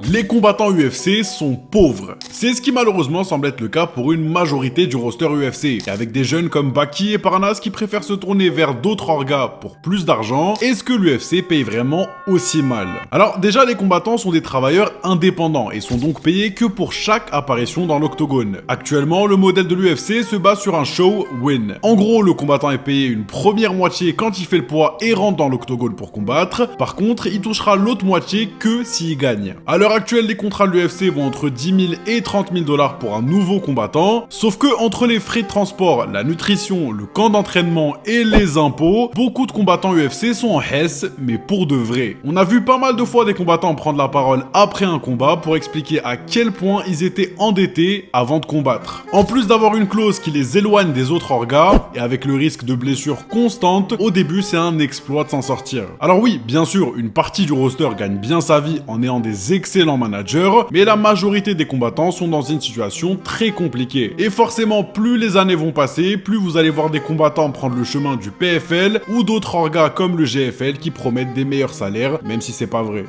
Les combattants UFC sont pauvres. C'est ce qui malheureusement semble être le cas pour une majorité du roster UFC. Et avec des jeunes comme Baki et Parnas qui préfèrent se tourner vers d'autres orgas pour plus d'argent, est-ce que l'UFC paye vraiment aussi mal? Alors déjà, les combattants sont des travailleurs indépendants et sont donc payés que pour chaque apparition dans l'octogone. Actuellement, le modèle de l'UFC se base sur un show win. En gros, le combattant est payé une première moitié quand il fait le poids et rentre dans l'octogone pour combattre. Par contre, il touchera l'autre moitié que s'il gagne. À l'heure actuelle, les contrats de l'UFC vont entre 10 000 et 30 000 $ pour un nouveau combattant. Sauf que entre les frais de transport, la nutrition, le camp d'entraînement et les impôts, beaucoup de combattants UFC sont en hesse, mais pour de vrai. On a vu pas mal de fois des combattants prendre la parole après un combat pour expliquer à quel point ils étaient endettés avant de combattre. En plus d'avoir une clause qui les éloigne des autres orgas, et avec le risque de blessures constantes, au début c'est un exploit de s'en sortir. Alors oui, bien sûr, une partie du roster gagne bien sa vie en ayant des excellents managers, mais la majorité des combattants sont dans une situation très compliquée. Et forcément, plus les années vont passer, plus vous allez voir des combattants prendre le chemin du PFL ou d'autres orgas comme le GFL qui promettent des meilleurs salaires, même si c'est pas vrai.